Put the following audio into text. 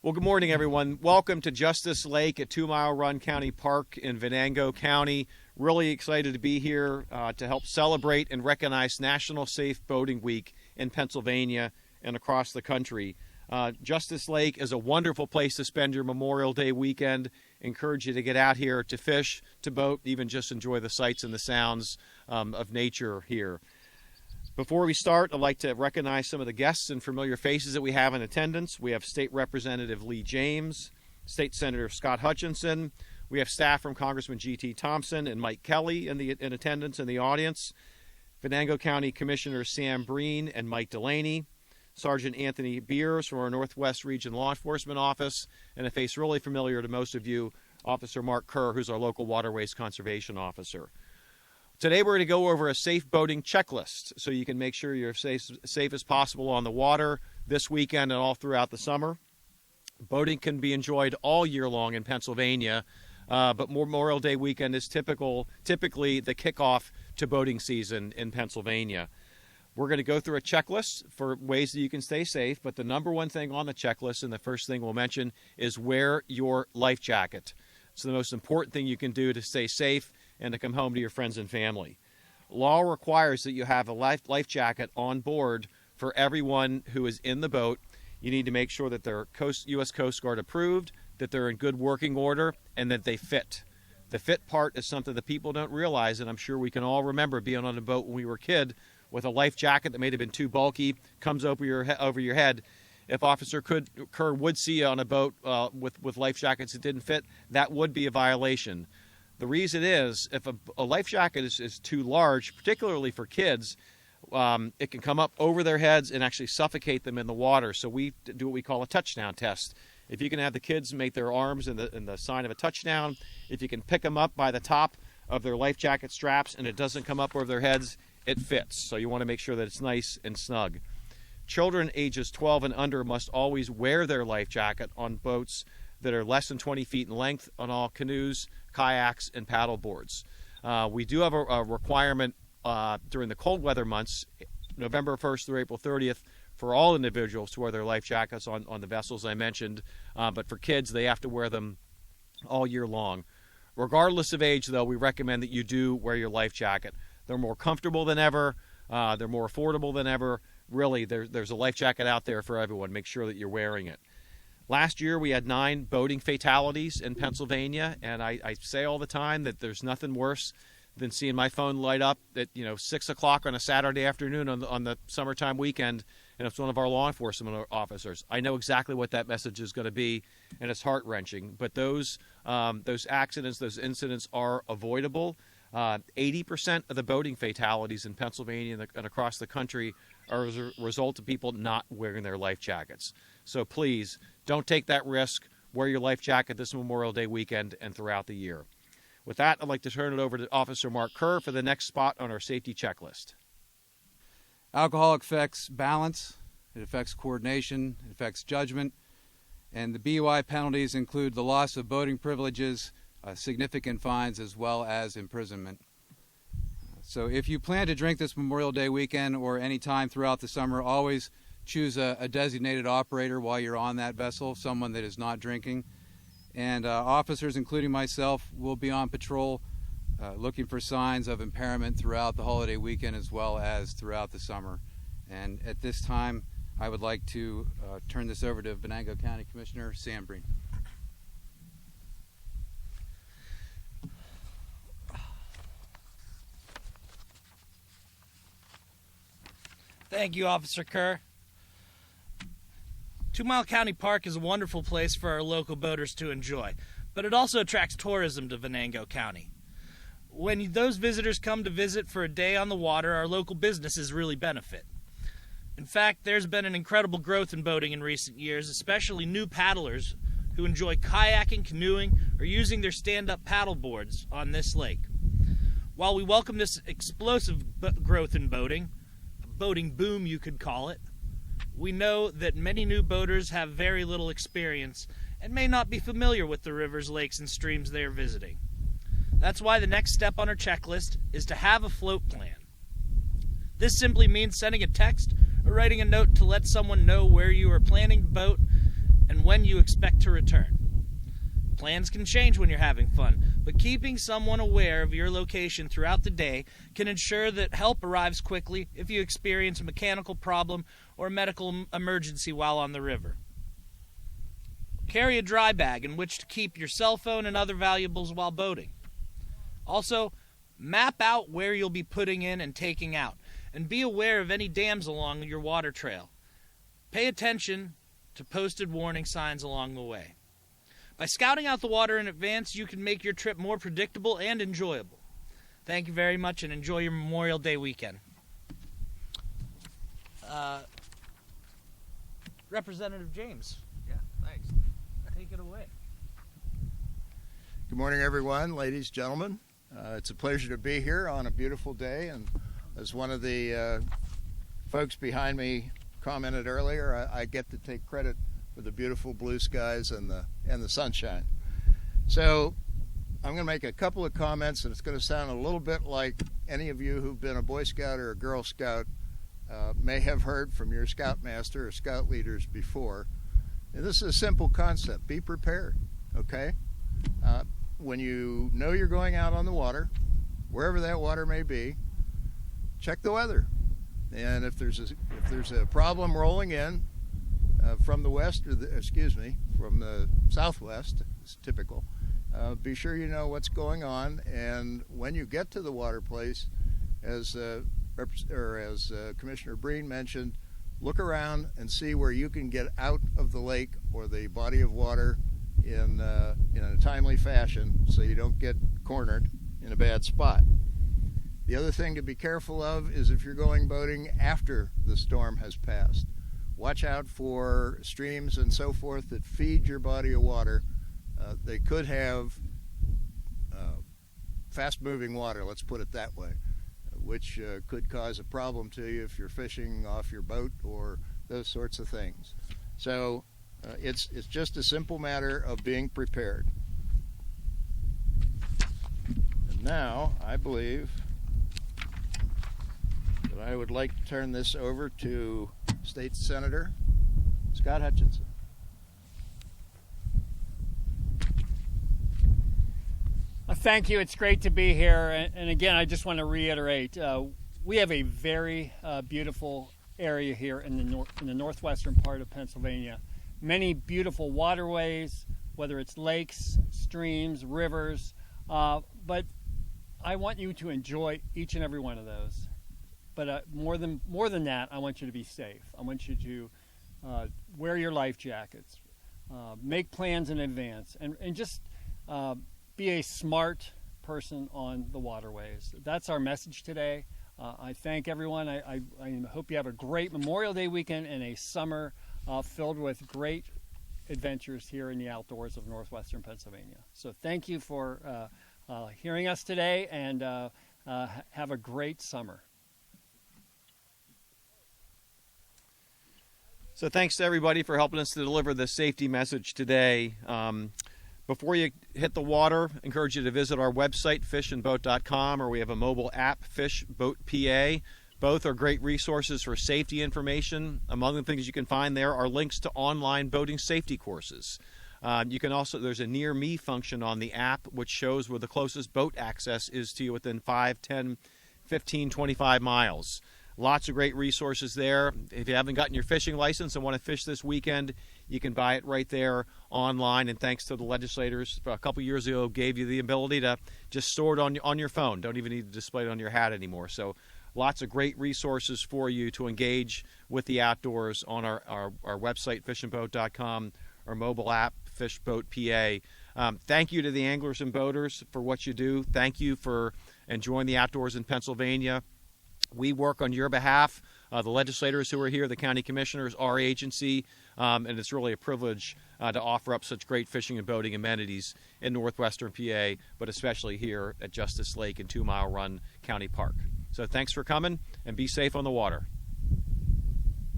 Well, good morning, everyone. Welcome to Justus Lake at 2 Mile Run County Park in Venango County. Really excited to be here to help celebrate and recognize National Safe Boating Week in Pennsylvania and across the country. Justus Lake is a wonderful place to spend your Memorial Day weekend. Encourage you to get out here to fish, to boat, even just enjoy the sights and the sounds of nature here. Before we start, I'd like to recognize some of the guests and familiar faces that we have in attendance. We have State Representative Lee James, State Senator Scott Hutchinson. We have staff from Congressman G.T. Thompson and Mike Kelly in attendance in the audience. Venango County Commissioners Sam Breen and Mike Delaney. Sergeant Anthony Beers from our Northwest Region Law Enforcement Office, and a face really familiar to most of you, Officer Mark Kerr, who's our local Waterways Conservation Officer. Today we're going to go over a safe boating checklist so you can make sure you're safe as possible on the water this weekend and all throughout the summer. Boating can be enjoyed all year long in Pennsylvania, but Memorial Day weekend is typically the kickoff to boating season in Pennsylvania. We're going to go through a checklist for ways that you can stay safe, but the number one thing on the checklist, and the first thing we'll mention, is wear your life jacket. It's the most important thing you can do to stay safe and to come home to your friends and family. Law requires that you have a life jacket on board for everyone who is in the boat. You need to make sure that they're U.S. Coast Guard approved, that they're in good working order, and that they fit. The fit part is something that people don't realize, and I'm sure we can all remember being on a boat when we were a kid with a life jacket that may have been too bulky, comes over your head. If Officer Kerr would see you on a boat with life jackets that didn't fit, that would be a violation. The reason is, if a life jacket is too large, particularly for kids, it can come up over their heads and actually suffocate them in the water. So we do what we call a touchdown test. If you can have the kids make their arms in the sign of a touchdown, if you can pick them up by the top of their life jacket straps and it doesn't come up over their heads, it fits. So you want to make sure that it's nice and snug. Children ages 12 and under must always wear their life jacket on boats that are less than 20 feet in length, on all canoes, kayaks, and paddle boards. We do have a requirement during the cold weather months, November 1st through April 30th, for all individuals to wear their life jackets on the vessels I mentioned. But for kids, they have to wear them all year long. Regardless of age, though, we recommend that you do wear your life jacket. They're more comfortable than ever. They're more affordable than ever. Really, there's a life jacket out there for everyone. Make sure that you're wearing it. Last year, we had 9 boating fatalities in Pennsylvania, and I say all the time that there's nothing worse than seeing my phone light up at 6 o'clock on a Saturday afternoon on the summertime weekend, and it's one of our law enforcement officers. I know exactly what that message is going to be, and it's heart-wrenching. But those accidents, those incidents are avoidable. 80% of the boating fatalities in Pennsylvania and across the country are as a result of people not wearing their life jackets. So please, don't take that risk. Wear your life jacket this Memorial Day weekend and throughout the year. With that, I'd like to turn it over to Officer Mark Kerr for the next spot on our safety checklist. Alcohol affects balance, it affects coordination, it affects judgment, and the BUI penalties include the loss of boating privileges, significant fines, as well as imprisonment. So if you plan to drink this Memorial Day weekend or any time throughout the summer, always choose a designated operator while you're on that vessel, someone that is not drinking. And officers, including myself, will be on patrol looking for signs of impairment throughout the holiday weekend as well as throughout the summer. And at this time, I would like to turn this over to Venango County Commissioner Sam Breen. Thank you, Officer Kerr. 2 Mile County Park is a wonderful place for our local boaters to enjoy, but it also attracts tourism to Venango County. When those visitors come to visit for a day on the water, our local businesses really benefit. In fact, there's been an incredible growth in boating in recent years, especially new paddlers who enjoy kayaking, canoeing, or using their stand-up paddle boards on this lake. While we welcome this explosive growth in boating, a boating boom you could call it, we know that many new boaters have very little experience and may not be familiar with the rivers, lakes, and streams they are visiting. That's why the next step on our checklist is to have a float plan. This simply means sending a text or writing a note to let someone know where you are planning to boat and when you expect to return. Plans can change when you're having fun, but keeping someone aware of your location throughout the day can ensure that help arrives quickly if you experience a mechanical problem or a medical emergency while on the river. Carry a dry bag in which to keep your cell phone and other valuables while boating. Also, map out where you'll be putting in and taking out, and be aware of any dams along your water trail. Pay attention to posted warning signs along the way. By scouting out the water in advance, you can make your trip more predictable and enjoyable. Thank you very much, and enjoy your Memorial Day weekend. Representative James. Yeah, thanks. Take it away. Good morning, everyone, ladies, gentlemen. It's a pleasure to be here on a beautiful day, and as one of the folks behind me commented earlier, I get to take credit for the beautiful blue skies and the sunshine. So I'm going to make a couple of comments, and it's going to sound a little bit like any of you who've been a Boy Scout or a Girl Scout may have heard from your Scoutmaster or Scout leaders before. And this is a simple concept. Be prepared, okay? When you know you're going out on the water, wherever that water may be, check the weather. And if there's a problem rolling in from the west, or from the southwest, it's typical, be sure you know what's going on. And when you get to the water place, as Commissioner Breen mentioned, look around and see where you can get out of the lake or the body of water in a timely fashion, so you don't get cornered in a bad spot. The other thing to be careful of is if you're going boating after the storm has passed. Watch out for streams and so forth that feed your body of water. They could have fast-moving water, let's put it that way, which could cause a problem to you if you're fishing off your boat or those sorts of things. So it's just a simple matter of being prepared. And now I believe that I would like to turn this over to State Senator Scott Hutchinson. Thank you. It's great to be here. And again, I just want to reiterate, we have a very beautiful area here in the northwestern part of Pennsylvania. Many beautiful waterways, whether it's lakes, streams, rivers, but I want you to enjoy each and every one of those. But more than that, I want you to be safe. I want you to wear your life jackets, make plans in advance, and just be a smart person on the waterways. That's our message today. I thank everyone. I hope you have a great Memorial Day weekend and a summer filled with great adventures here in the outdoors of northwestern Pennsylvania. So thank you for hearing us today, and have a great summer. So thanks to everybody for helping us to deliver the safety message today. Before you hit the water, I encourage you to visit our website, fishandboat.com, or we have a mobile app, Fish Boat PA. Both are great resources for safety information. Among the things you can find there are links to online boating safety courses. You can also, there's a Near Me function on the app, which shows where the closest boat access is to you within 5, 10, 15, 25 miles. Lots of great resources there. If you haven't gotten your fishing license and want to fish this weekend, you can buy it right there online. And thanks to the legislators, a couple years ago, gave you the ability to just store it on your phone. Don't even need to display it on your hat anymore. So lots of great resources for you to engage with the outdoors on our website, fishandboat.com, our mobile app, Fish Boat PA. Thank you to the anglers and boaters for what you do. Thank you for enjoying the outdoors in Pennsylvania. We work on your behalf, the legislators who are here, the county commissioners, our agency, and it's really a privilege to offer up such great fishing and boating amenities in northwestern PA, but especially here at Justus Lake and 2 Mile Run County Park. So thanks for coming, and be safe on the water.